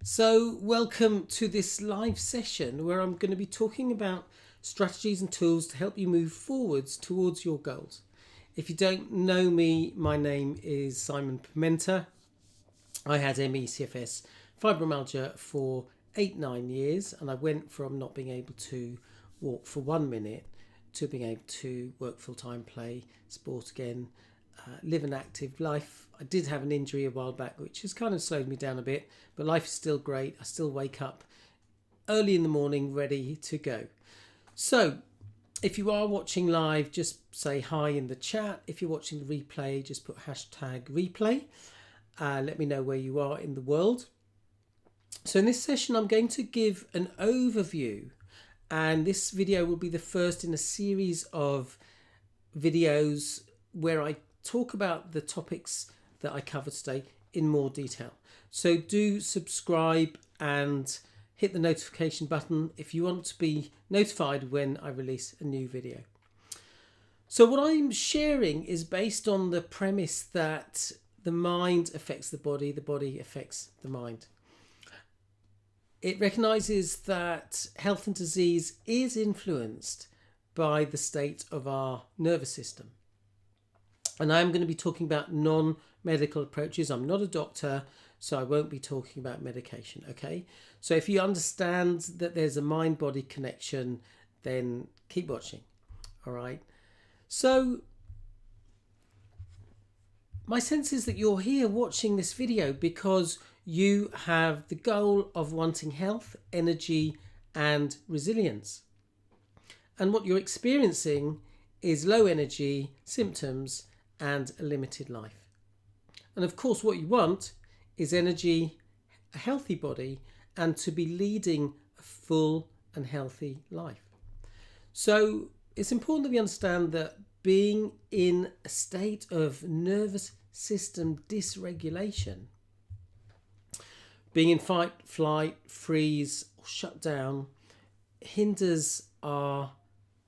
So welcome to this live session where I'm going to be talking about strategies and tools to help you move forwards towards your goals. If you don't know me, my name is Simon Pimenta. I had MECFS fibromyalgia for 8-9 years, and I went from not being able to walk for 1 minute to being able to work full-time, play sport again, live an active life. I did have an injury a while back which has kind of slowed me down a bit, but life is still great. I still wake up early in the morning ready to go. So if you are watching live, just say hi in the chat. If you're watching the replay, just put #replay. Let me know where you are in the world. So in this session, I'm going to give an overview, and this video will be the first in a series of videos where I talk about the topics that I covered today in more detail. So do subscribe and hit the notification button if you want to be notified when I release a new video. So what I'm sharing is based on the premise that the mind affects the body affects the mind. It recognizes that health and disease is influenced by the state of our nervous system. And I'm going to be talking about non-medical approaches. I'm not a doctor, so I won't be talking about medication, okay? So if you understand that there's a mind-body connection, then keep watching, all right? So my sense is that you're here watching this video because you have the goal of wanting health, energy, and resilience. And what you're experiencing is low energy, symptoms, and a limited life. And of course, what you want is energy, a healthy body, and to be leading a full and healthy life. So it's important that we understand that being in a state of nervous system dysregulation, being in fight, flight, freeze, or shut down, hinders our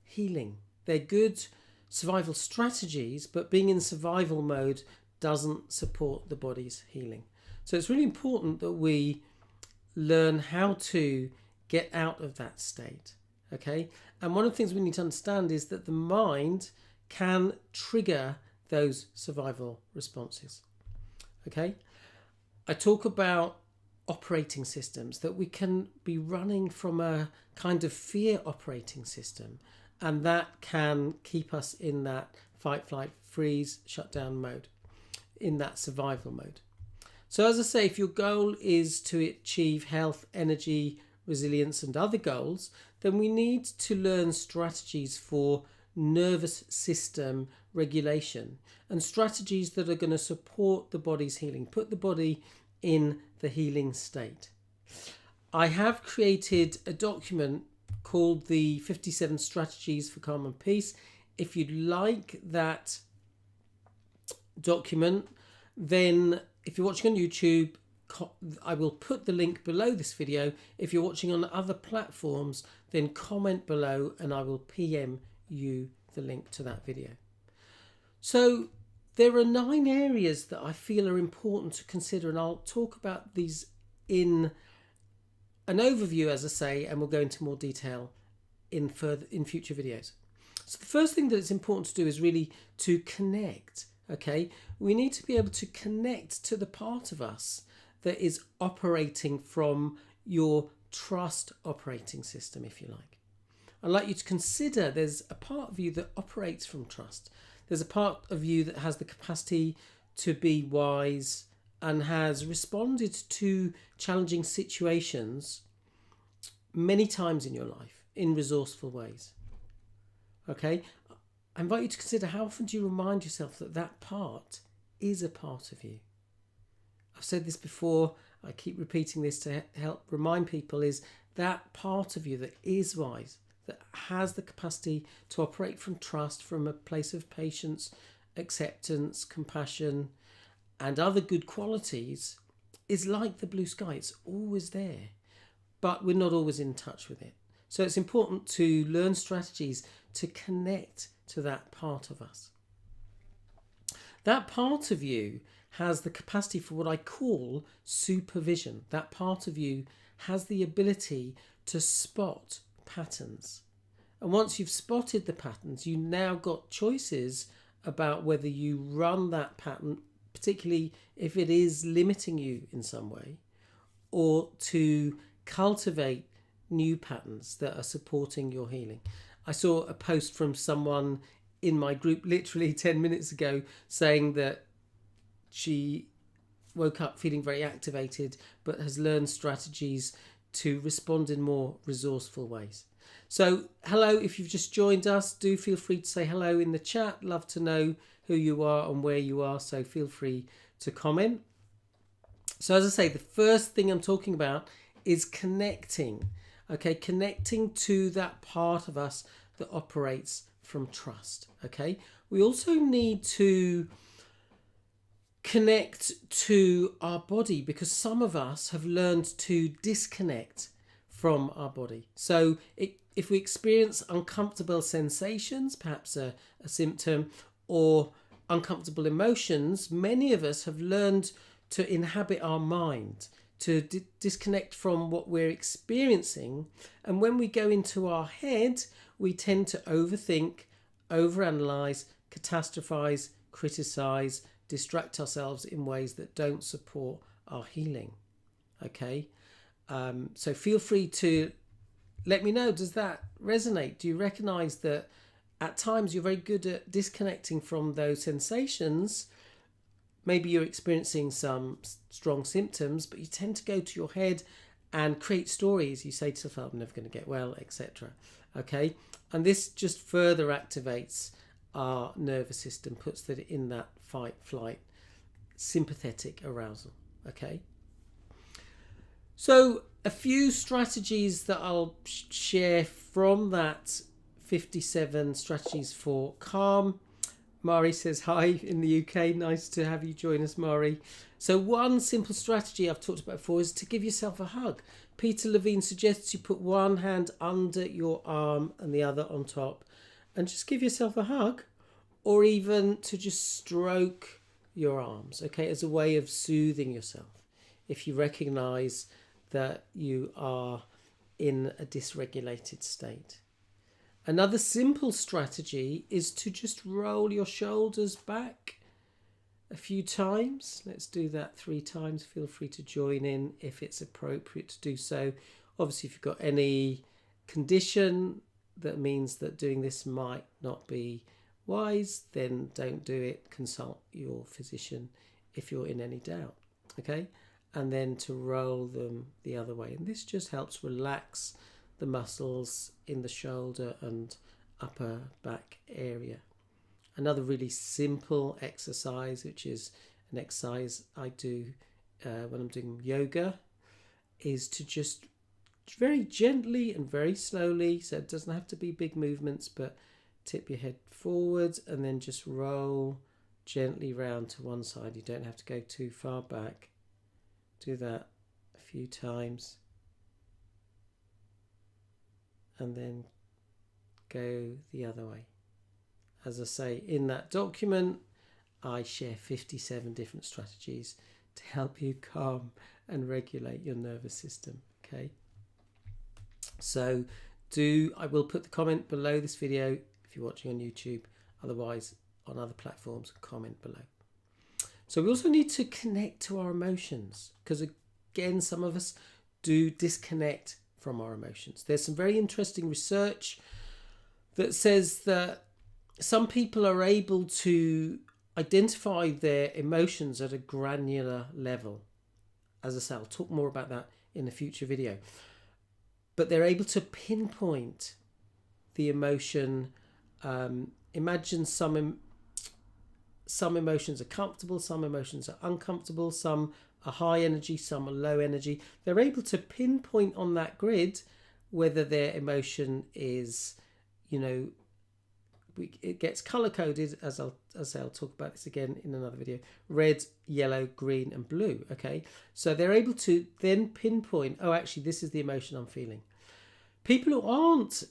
healing. They're good survival strategies, but being in survival mode doesn't support the body's healing. So it's really important that we learn how to get out of that state, okay? And one of the things we need to understand is that the mind can trigger those survival responses, okay? I talk about operating systems, that we can be running from a kind of fear operating system, and that can keep us in that fight, flight, freeze, shutdown mode, in that survival mode. So as I say, if your goal is to achieve health, energy, resilience, and other goals, then we need to learn strategies for nervous system regulation and strategies that are going to support the body's healing, put the body in the healing state. I have created a document called the 57 Strategies for Calm and Peace. If you'd like that document, then if you're watching on YouTube, I will put the link below this video. If you're watching on other platforms, then comment below and I will PM you the link to that video. So there are 9 areas that I feel are important to consider, and I'll talk about these in an overview, as I say, and we'll go into more detail in future videos. So the first thing that it's important to do is really to connect, okay? We need to be able to connect to the part of us that is operating from your trust operating system, if you like. I'd like you to consider there's a part of you that operates from trust. There's a part of you that has the capacity to be wise and has responded to challenging situations many times in your life in resourceful ways. Okay? I invite you to consider, how often do you remind yourself that that part is a part of you? I've said this before, I keep repeating this to help remind people, is that part of you that is wise, that has the capacity to operate from trust, from a place of patience, acceptance, compassion, and other good qualities, is like the blue sky. It's always there, but we're not always in touch with it. So it's important to learn strategies to connect to that part of us. That part of you has the capacity for what I call supervision. That part of you has the ability to spot patterns. And once you've spotted the patterns, you now got choices about whether you run that pattern, particularly if it is limiting you in some way, or to cultivate new patterns that are supporting your healing. I saw a post from someone in my group literally 10 minutes ago saying that she woke up feeling very activated but has learned strategies to respond in more resourceful ways. So hello, if you've just joined us, do feel free to say hello in the chat. Love to know who you are and where you are, so feel free to comment. So as I say, the first thing I'm talking about is connecting. Okay, connecting to that part of us that operates from trust. Okay, we also need to connect to our body because some of us have learned to disconnect from our body. So if we experience uncomfortable sensations, perhaps a symptom, or uncomfortable emotions, many of us have learned to inhabit our mind, to disconnect from what we're experiencing. And when we go into our head, we tend to overthink, overanalyze, catastrophize, criticize, distract ourselves in ways that don't support our healing. Okay, so feel free to let me know, does that resonate? Do you recognize that at times you're very good at disconnecting from those sensations? Maybe you're experiencing some strong symptoms, but you tend to go to your head and create stories. You say to yourself, I'm never going to get well, etc. Okay, and this just further activates our nervous system, puts it in that fight, flight, sympathetic arousal. Okay, so a few strategies that I'll share from that 57 strategies for calm. Mari says hi in the UK. Nice to have you join us, Mari. So one simple strategy I've talked about before is to give yourself a hug. Peter Levine suggests you put one hand under your arm and the other on top and just give yourself a hug, or even to just stroke your arms, okay, as a way of soothing yourself if you recognize that you are in a dysregulated state. Another simple strategy is to just roll your shoulders back a few times. Let's do that 3 times. Feel free to join in if it's appropriate to do so. Obviously, if you've got any condition that means that doing this might not be wise, then don't do it. Consult your physician if you're in any doubt. Okay? And then to roll them the other way. And this just helps relax the muscles in the shoulder and upper back area. Another really simple exercise, which is an exercise I do when I'm doing yoga, is to just very gently and very slowly, so it doesn't have to be big movements, but tip your head forwards and then just roll gently round to one side. You don't have to go too far back. Do that a few times and then go the other way. As I say, in that document, I share 57 different strategies to help you calm and regulate your nervous system. Okay. So I will put the comment below this video if you're watching on YouTube, otherwise on other platforms, comment below. So we also need to connect to our emotions because, again, some of us do disconnect from our emotions. There's some very interesting research that says that some people are able to identify their emotions at a granular level. As I say, I'll talk more about that in a future video. But they're able to pinpoint the emotion. Imagine some emotions are comfortable, some emotions are uncomfortable, some are high energy, some are low energy. They're able to pinpoint on that grid whether their emotion is, it gets color coded, as I'll talk about this again in another video: red, yellow, green, and blue. Okay, so they're able to then pinpoint, oh, actually, this is the emotion I'm feeling. People who aren't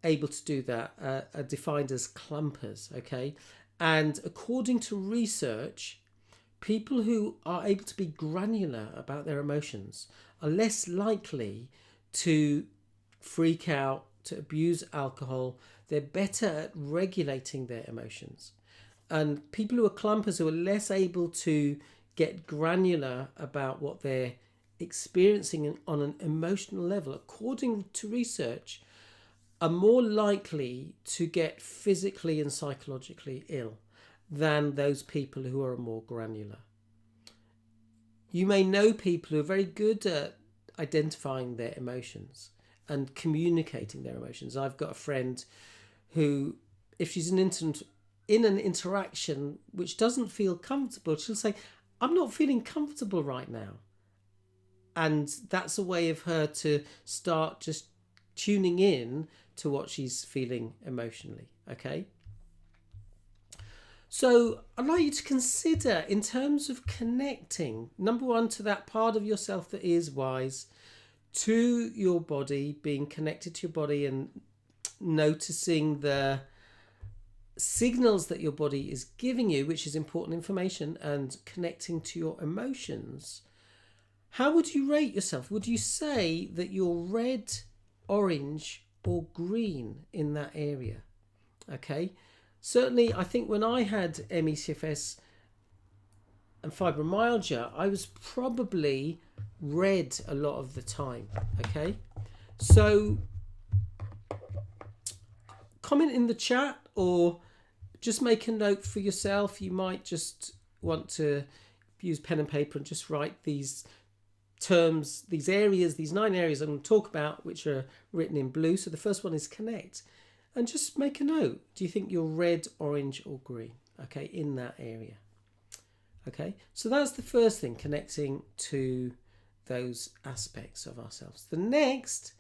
able to do that are defined as clumpers. Okay, and according to research, people who are able to be granular about their emotions are less likely to freak out, to abuse alcohol. They're better at regulating their emotions. And people who are clumpers, who are less able to get granular about what they're experiencing on an emotional level, according to research, are more likely to get physically and psychologically ill than those people who are more granular. You may know people who are very good at identifying their emotions and communicating their emotions. I've got a friend who, if she's in an interaction which doesn't feel comfortable, she'll say, "I'm not feeling comfortable right now." And that's a way of her to start just tuning in to what she's feeling emotionally. Okay. So I'd like you to consider, in terms of connecting, number one, to that part of yourself that is wise, to your body, being connected to your body and noticing the signals that your body is giving you, which is important information, and connecting to your emotions. How would you rate yourself? Would you say that you're red, orange, or green in that area? Okay. Certainly, I think when I had MECFS and fibromyalgia, I was probably red a lot of the time. Okay. So comment in the chat or just make a note for yourself. You might just want to use pen and paper and just write these terms, these areas, these 9 areas I'm going to talk about, which are written in blue. So the first one is connect. And just make a note. Do you think you're red, orange, or green? Okay, in that area. Okay, so that's the first thing, connecting to those aspects of ourselves. The next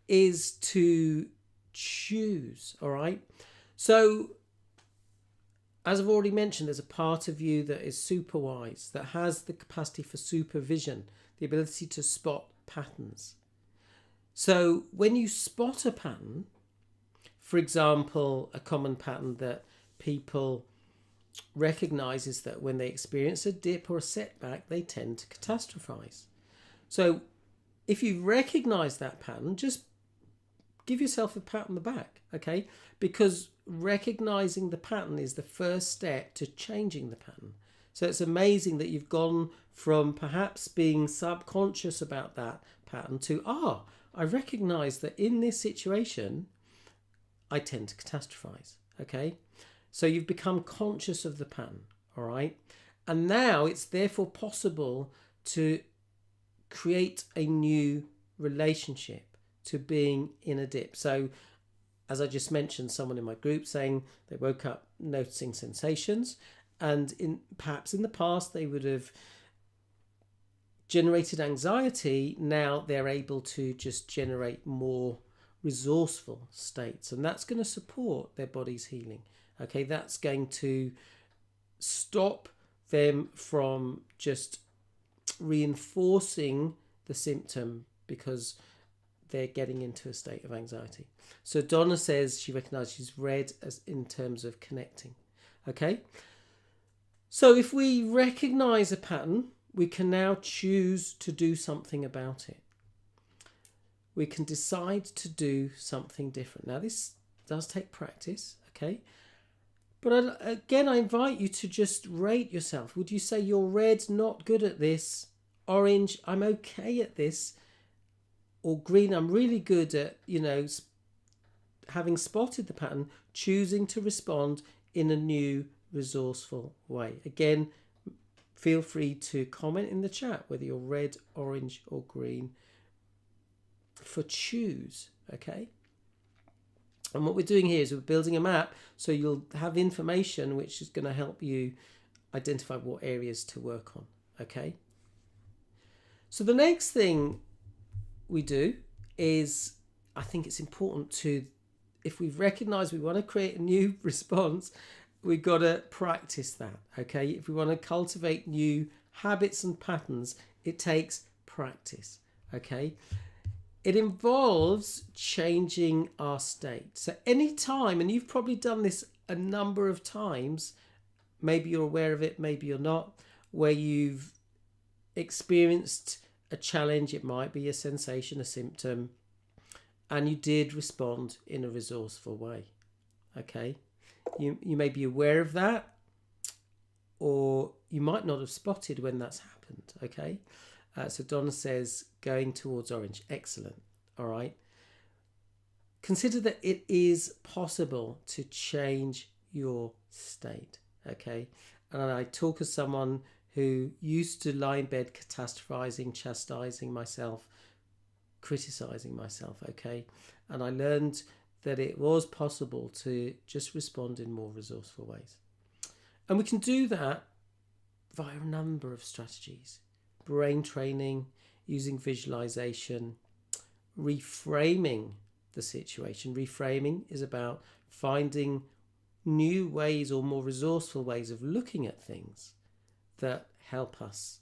is to choose, all right? So, as I've already mentioned, there's a part of you that is super wise, that has the capacity for supervision, the ability to spot patterns. So, when you spot a pattern, for example, a common pattern that people recognize is that when they experience a dip or a setback, they tend to catastrophize. So if you recognize that pattern, just give yourself a pat on the back, okay? Because recognizing the pattern is the first step to changing the pattern. So it's amazing that you've gone from perhaps being subconscious about that pattern to, I recognize that in this situation, I tend to catastrophize, okay? So you've become conscious of the pattern, all right? And now it's therefore possible to create a new relationship to being in a dip. So as I just mentioned, someone in my group saying they woke up noticing sensations, and perhaps in the past they would have generated anxiety. Now they're able to just generate more resourceful states, and that's going to support their body's healing. Okay, that's going to stop them from just reinforcing the symptom because they're getting into a state of anxiety. So Donna says she recognizes she's red as in terms of connecting. Okay, so if we recognize a pattern, we can now choose to do something about it. We can decide to do something different. Now, this does take practice, okay? But again, I invite you to just rate yourself. Would you say you're red, not good at this, orange, I'm okay at this, or green, I'm really good at, having spotted the pattern, choosing to respond in a new, resourceful way? Again, feel free to comment in the chat whether you're red, orange, or green for choose, okay? And what we're doing here is we're building a map, so you'll have information which is going to help you identify what areas to work on, okay? So the next thing we do is, I think it's important to, if we've recognized we want to create a new response, we've got to practice that, okay? If we want to cultivate new habits and patterns, it takes practice, okay? It involves changing our state. So anytime, and you've probably done this a number of times, maybe you're aware of it, maybe you're not, where you've experienced a challenge. It might be a sensation, a symptom, and you did respond in a resourceful way. Okay, you may be aware of that, or you might not have spotted when that's happened. Okay, so Donna says going towards orange. Excellent. All right. Consider that it is possible to change your state. Okay, and I talk as someone who used to lie in bed catastrophizing, chastising myself, criticizing myself. Okay, and I learned that it was possible to just respond in more resourceful ways. And we can do that via a number of strategies. Brain training, using visualization, reframing the situation. Reframing is about finding new ways or more resourceful ways of looking at things that help us.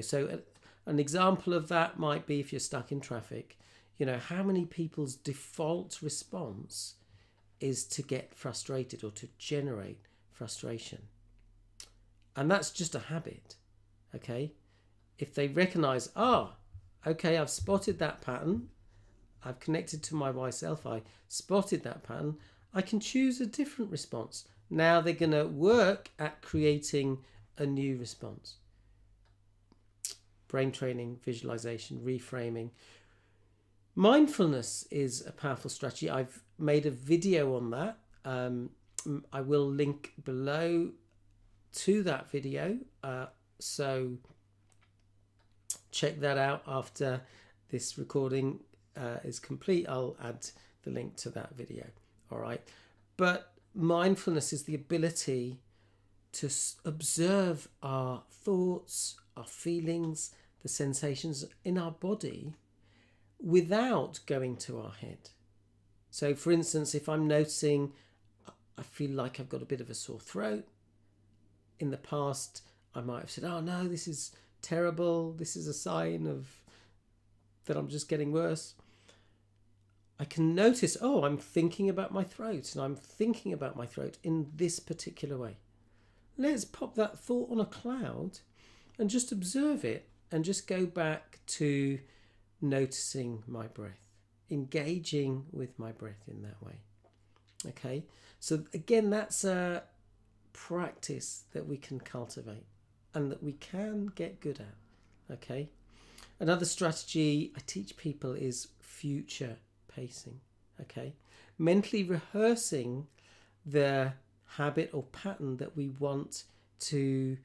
So an example of that might be if you're stuck in traffic, how many people's default response is to get frustrated or to generate frustration. And that's just a habit. Okay, if they recognize, okay, I've spotted that pattern, I've connected to my why self, I spotted that pattern, I can choose a different response. Now they're going to work at creating a new response. Brain training, visualization, reframing. Mindfulness is a powerful strategy. I've made a video on that. I will link below to that video. So check that out after this recording is complete. I'll add the link to that video. All right. But mindfulness is the ability to observe our thoughts, our feelings, the sensations in our body without going to our head. So, for instance, if I'm noticing I feel like I've got a bit of a sore throat, in the past I might have said, oh no, this is terrible, this is a sign of that I'm just getting worse. I can notice, I'm thinking about my throat, and I'm thinking about my throat in this particular way. Let's pop that thought on a cloud and just observe it, and just go back to noticing my breath, engaging with my breath in that way. Okay, so again, that's a practice that we can cultivate and that we can get good at. Okay, another strategy I teach people is future pacing. Okay, mentally rehearsing the habit or pattern that we want to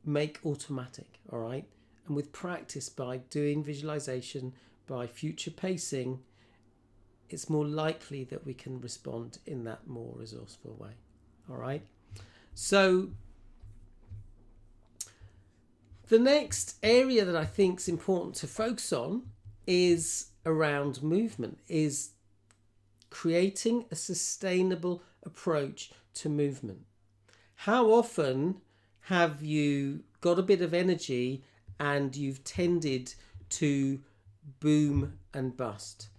make automatic. All right, and with practice, by doing visualization, by future pacing, it's more likely that we can respond in that more resourceful way. All right, so the next area that I think is important to focus on is around movement, is creating a sustainable approach to movement. How often have you got a bit of energy and you've tended to boom and bust?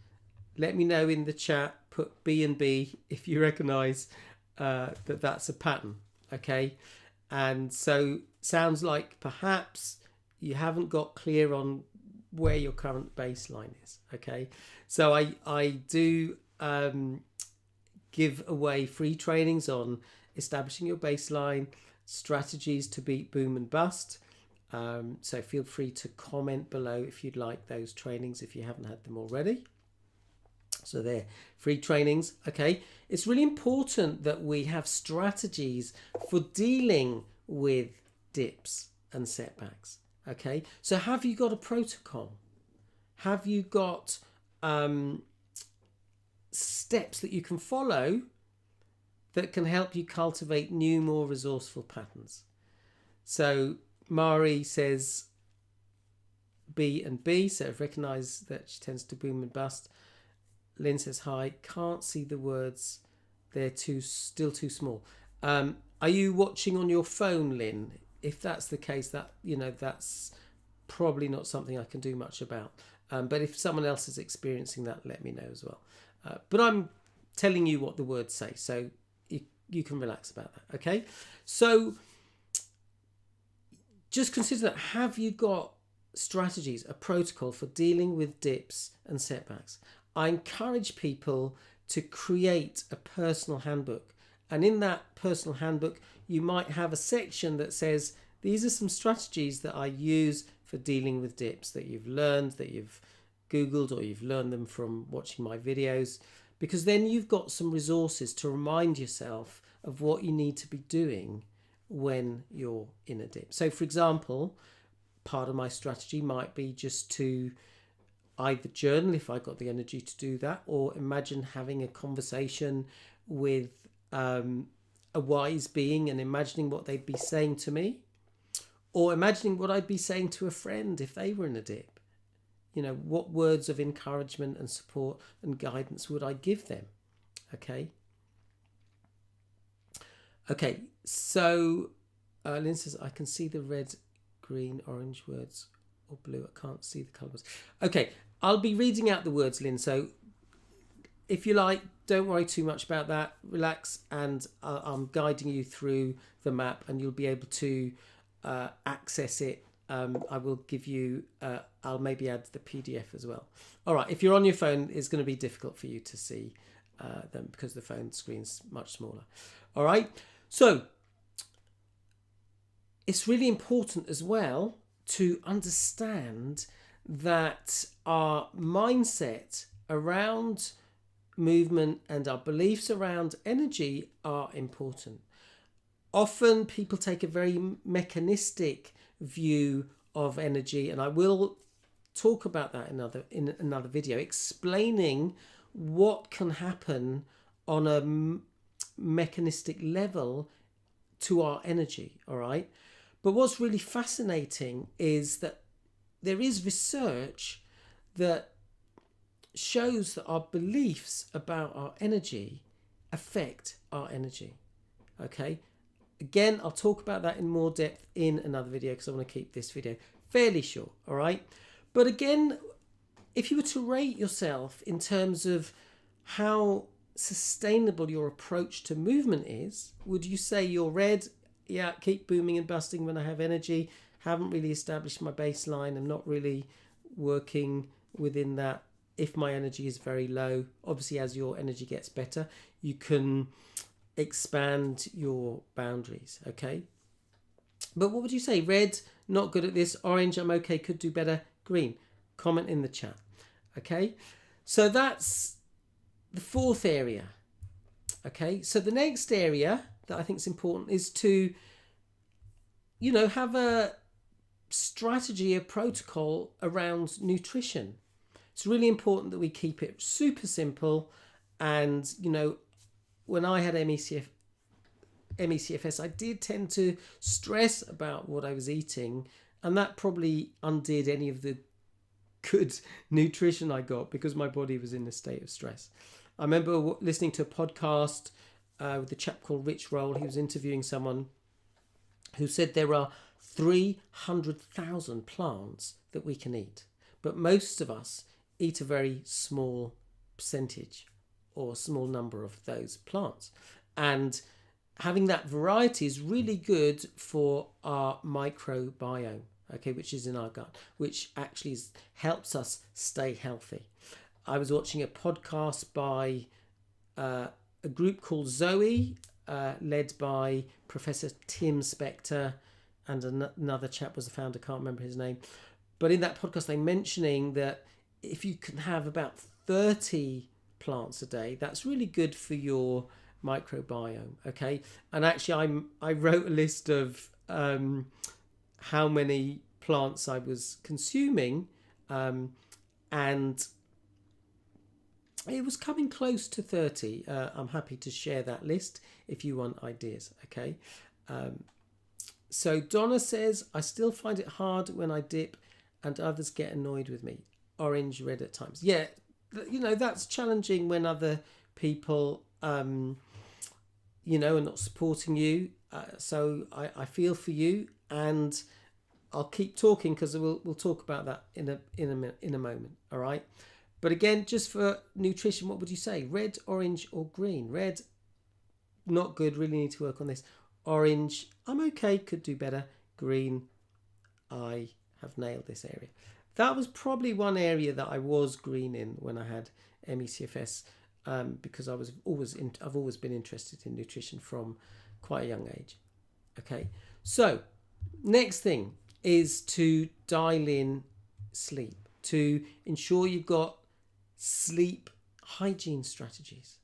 Let me know in the chat, put B and B if you recognise that that's a pattern. Okay, and so sounds like perhaps you haven't got clear on where your current baseline is. Okay, so I do give away free trainings on establishing your baseline, strategies to beat boom and bust. So feel free to comment below if you'd like those trainings if you haven't had them already. So they're free trainings. Okay, it's really important that we have strategies for dealing with dips and setbacks. Okay, so have you got a protocol? Have you got steps that you can follow that can help you cultivate new, more resourceful patterns? So Mari says B and B, so recognise that she tends to boom and bust. Lynn says hi, can't see the words, they're still too small. Are you watching on your phone, Lynn? If that's the case, that that's probably not something I can do much about. But if someone else is experiencing that, let me know as well. But I'm telling you what the words say, so you can relax about that. Okay, so just consider that. Have you got strategies, a protocol for dealing with dips and setbacks? I encourage people to create a personal handbook. And in that personal handbook, you might have a section that says, these are some strategies that I use for dealing with dips that you've learned, that you've Googled, or you've learned them from watching my videos. Because then you've got some resources to remind yourself of what you need to be doing when you're in a dip. So for example, part of my strategy might be just to either journal if I got the energy to do that, or imagine having a conversation with a wise being and imagining what they'd be saying to me, or imagining what I'd be saying to a friend if they were in a dip. You know, what words of encouragement and support and guidance would I give them? Okay, so Lynn says, I can see the red, green, orange words, or blue. I can't see the colours. Okay, I'll be reading out the words, Lynn. So if you like, don't worry too much about that. Relax, and I'm guiding you through the map, and you'll be able to access it. I will give you, I'll maybe add the PDF as well. All right, if you're on your phone, it's going to be difficult for you to see them because the phone screen's much smaller. All right, so it's really important as well to understand that our mindset around movement and our beliefs around energy are important. Often people take a very mechanistic view of energy, and I will talk about that in another video, explaining what can happen on a mechanistic level to our energy. All right, but what's really fascinating is that there is research that shows that our beliefs about our energy affect our energy. Okay, again, I'll talk about that in more depth in another video because I want to keep this video fairly short. All right, but again, if you were to rate yourself in terms of how sustainable your approach to movement is, would you say you're red? Yeah, keep booming and busting when I have energy. Haven't really established my baseline. I'm not really working within that. If my energy is very low, obviously as your energy gets better, you can expand your boundaries. Okay, but what would you say? Red, not good at this. Orange, I'm okay, could do better. Green, comment in the chat. Okay, so that's the fourth area. Okay, so the next area that I think is important is to, you know, have a strategy, a protocol around nutrition. It's really important that we keep it super simple. And, you know, when I had MECFS, I did tend to stress about what I was eating, and that probably undid any of the good nutrition I got because my body was in a state of stress. I remember listening to a podcast with a chap called Rich Roll. He was interviewing someone who said there are 300,000 plants that we can eat, but most of us eat a very small percentage or small number of those plants. And having that variety is really good for our microbiome, okay, which is in our gut, which actually helps us stay healthy. I was watching a podcast by a group called Zoe, led by Professor Tim Spector, and another chap was the founder, can't remember his name. But in that podcast, they're mentioning that if you can have about 30 plants a day, that's really good for your microbiome. Okay, and actually, I wrote a list of how many plants I was consuming, and it was coming close to 30. I'm happy to share that list if you want ideas. Okay. So Donna says, I still find it hard when I dip and others get annoyed with me. Orange, red at times. Yeah, you know, that's challenging when other people, you know, are not supporting you. So I feel for you, and I'll keep talking because we'll talk about that in a moment. All right. But again, just for nutrition, what would you say? Red, orange, or green? Red, not good. Really need to work on this. Orange, I'm okay. Could do better. Green, I have nailed this area. That was probably one area that I was green in when I had MECFS, because I've always been interested in nutrition from quite a young age. Okay, so next thing is to dial in sleep, to ensure you've got sleep hygiene strategies.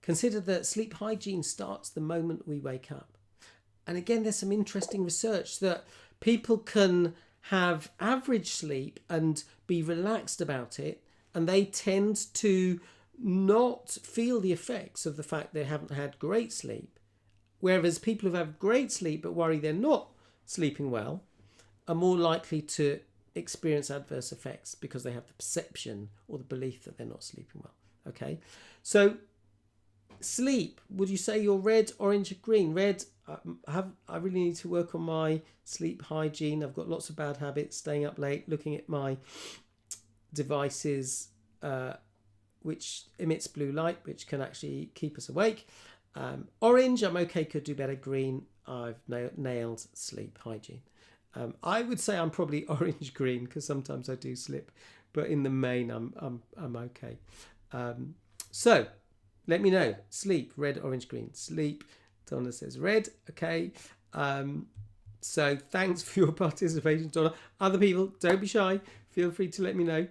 Consider that sleep hygiene starts the moment we wake up. And again, there's some interesting research that people can have average sleep and be relaxed about it, and they tend to not feel the effects of the fact they haven't had great sleep. Whereas people who have great sleep but worry they're not sleeping well are more likely to experience adverse effects because they have the perception or the belief that they're not sleeping well. Okay, so sleep, would you say you're red, orange, or green? Red, I really need to work on my sleep hygiene. I've got lots of bad habits, staying up late, looking at my devices, which emits blue light, which can actually keep us awake. Orange, I'm okay, could do better. Green, I've nailed sleep hygiene. I would say I'm probably orange green because sometimes I do slip, but in the main I'm okay. So let me know. Sleep, red, orange, green. Sleep, Donna says red. Okay. So thanks for your participation, Donna. Other people, don't be shy. Feel free to let me know.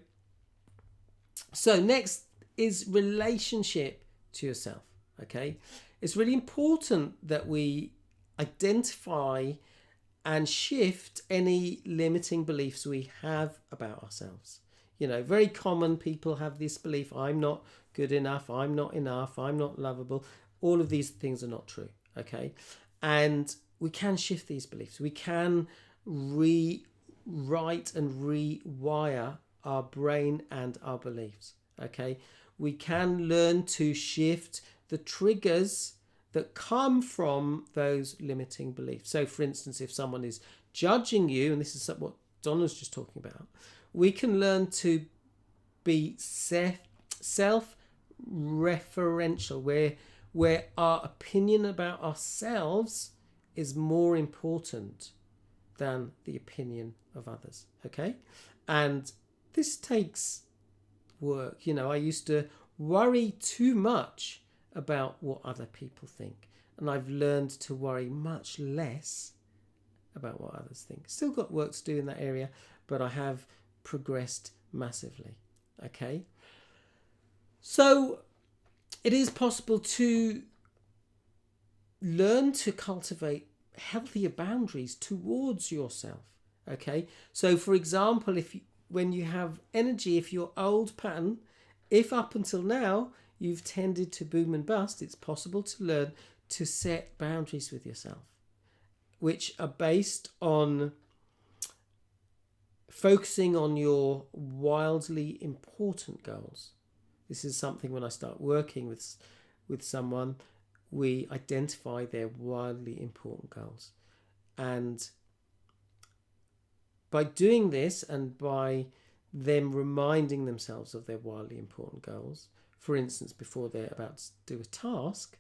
So next is relationship to yourself. Okay. It's really important that we identify and shift any limiting beliefs we have about ourselves. You know, very common, people have this belief, I'm not good enough, I'm not enough, I'm not lovable. All of these things are not true, okay? And we can shift these beliefs. We can rewrite and rewire our brain and our beliefs, okay? We can learn to shift the triggers that come from those limiting beliefs. So, for instance, if someone is judging you, and this is what Donna's just talking about, we can learn to be self-referential, where our opinion about ourselves is more important than the opinion of others. Okay? And this takes work. You know, I used to worry too much about what other people think, and I've learned to worry much less about what others think. Still got work to do in that area, but I have progressed massively. Okay, so it is possible to learn to cultivate healthier boundaries towards yourself. Okay, so for example, when you have energy, if your old pattern, if up until now you've tended to boom and bust, it's possible to learn to set boundaries with yourself, which are based on focusing on your wildly important goals. This is something when I start working with someone, we identify their wildly important goals. And by doing this and by them reminding themselves of their wildly important goals, for instance, before they're about to do a task,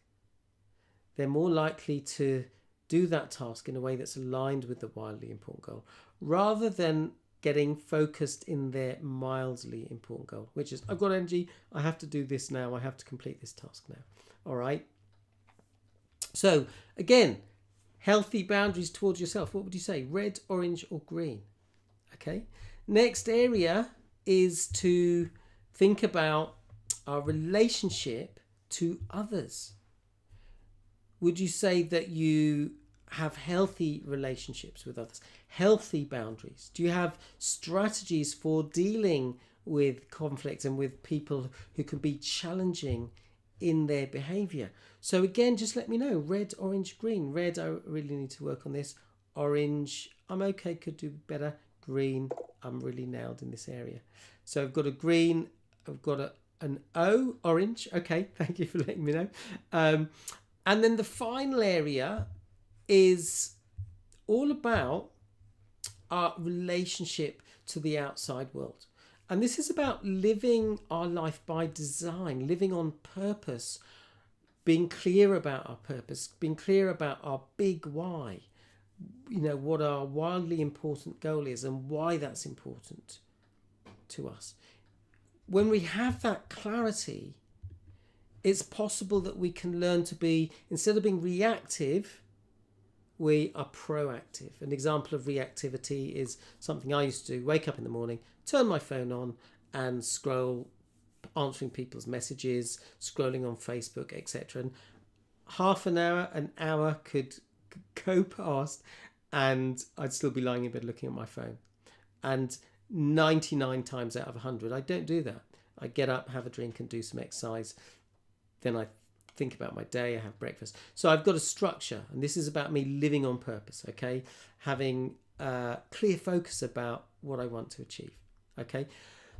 they're more likely to do that task in a way that's aligned with the wildly important goal, rather than getting focused in their mildly important goal, which is, I've got energy, I have to do this now, I have to complete this task now. All right. So again, healthy boundaries towards yourself. What would you say? Red, orange, or green? Okay. Next area is to think about our relationship to others. Would you say that you have healthy relationships with others, healthy boundaries? Do you have strategies for dealing with conflict and with people who can be challenging in their behavior? So again, just let me know. Red, orange, green. Red, I really need to work on this. Orange, I'm okay, could do better. Green, I'm really nailed in this area. So I've got a green, I've got an O, orange. Okay, thank you for letting me know. And then the final area is all about our relationship to the outside world. And this is about living our life by design, living on purpose, being clear about our purpose, being clear about our big why. what our wildly important goal is and why that's important to us. When we have that clarity, it's possible that we can learn to be, instead of being reactive, we are proactive. An example of reactivity is something I used to do: wake up in the morning, turn my phone on and scroll, answering people's messages, scrolling on Facebook, etc. And half an hour could go past and I'd still be lying in bed looking at my phone. And 99 times out of 100, I don't do that. I get up, have a drink and do some exercise. Then I think about my day, I have breakfast. So I've got a structure, and this is about me living on purpose, okay? Having a clear focus about what I want to achieve, okay?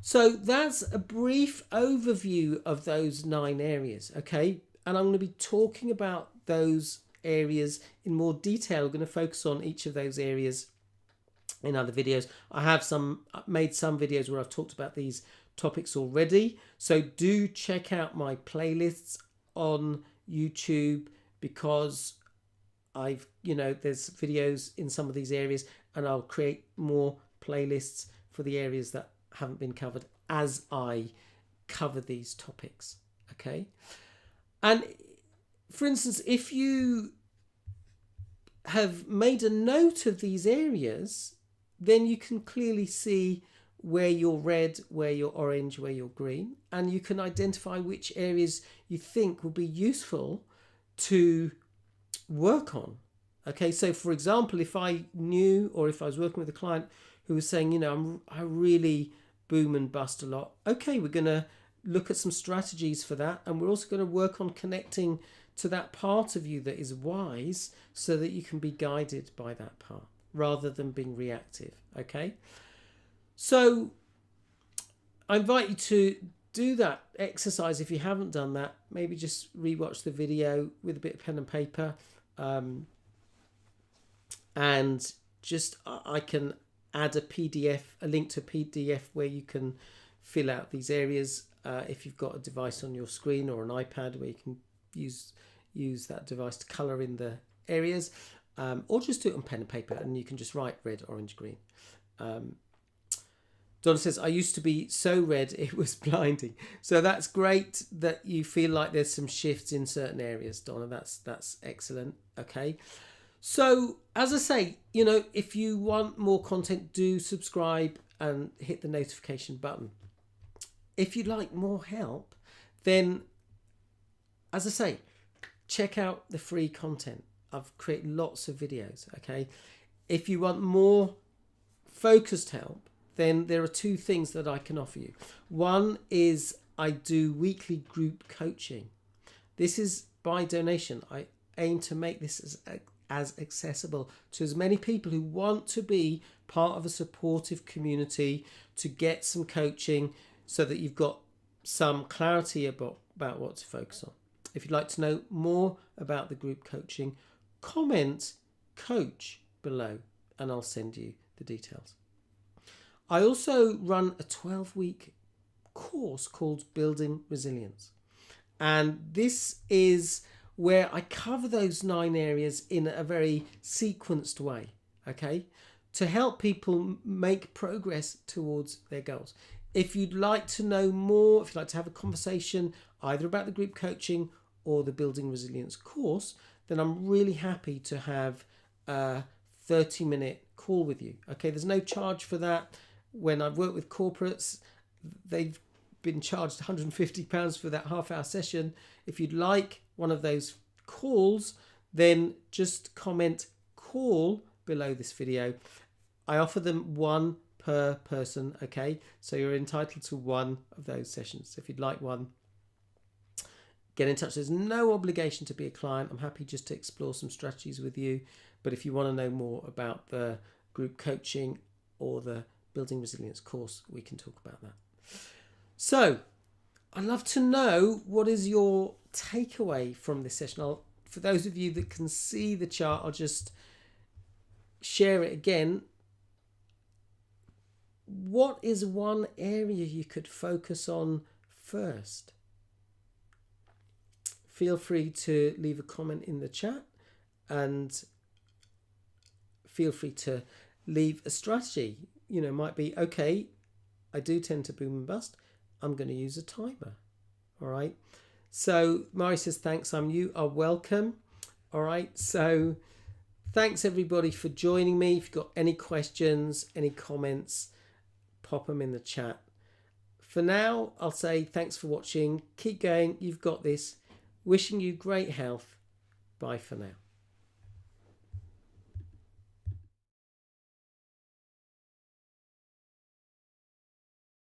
So that's a brief overview of those 9 areas, okay? And I'm going to be talking about those areas in more detail. We're going to focus on each of those areas in other videos. I have made some videos where I've talked about these topics already. So do check out my playlists on YouTube, because there's videos in some of these areas, and I'll create more playlists for the areas that haven't been covered as I cover these topics, okay? And for instance, if you have made a note of these areas, then you can clearly see where you're red, where you're orange, where you're green, and you can identify which areas you think will be useful to work on. Okay, so for example, if I knew, or if I was working with a client who was saying, I really boom and bust a lot, okay, we're going to look at some strategies for that, and we're also going to work on connecting to that part of you that is wise, so that you can be guided by that part rather than being reactive, okay? So I invite you to do that exercise. If you haven't done that, maybe just rewatch the video with a bit of pen and paper, and just I can add a link to a PDF where you can fill out these areas. If you've got a device on your screen or an iPad where you can use that device to colour in the areas, or just do it on pen and paper, and you can just write red, orange, green. Donna says, I used to be so red it was blinding. So that's great that you feel like there's some shifts in certain areas, Donna. That's excellent. Okay. So as I say, if you want more content, do subscribe and hit the notification button. If you'd like more help, then, as I say, check out the free content. I've created lots of videos, okay? If you want more focused help, then there are 2 things that I can offer you. One is I do weekly group coaching. This is by donation. I aim to make this as accessible to as many people who want to be part of a supportive community, to get some coaching so that you've got some clarity about what to focus on. If you'd like to know more about the group coaching, comment coach below and I'll send you the details. I also run a 12-week course called Building Resilience. And this is where I cover those 9 areas in a very sequenced way, okay, to help people make progress towards their goals. If you'd like to know more, if you'd like to have a conversation either about the group coaching or the Building Resilience course, then I'm really happy to have a 30-minute call with you. Okay, there's no charge for that. When I've worked with corporates, they've been charged £150 for that half-hour session. If you'd like one of those calls, then just comment call below this video. I offer them 1 per person, okay? So you're entitled to 1 of those sessions. So if you'd like one, get in touch. There's no obligation to be a client. I'm happy just to explore some strategies with you. But if you want to know more about the group coaching or the Building Resilience course, we can talk about that. So I'd love to know, what is your takeaway from this session? For those of you that can see the chart, I'll just share it again. What is one area you could focus on first? Feel free to leave a comment in the chat, and feel free to leave a strategy. You know, might be, okay, I do tend to boom and bust. I'm going to use a timer. All right. So Mari says, thanks, you are welcome. All right. So thanks everybody for joining me. If you've got any questions, any comments, pop them in the chat. For now, I'll say thanks for watching. Keep going. You've got this. Wishing you great health. Bye for now.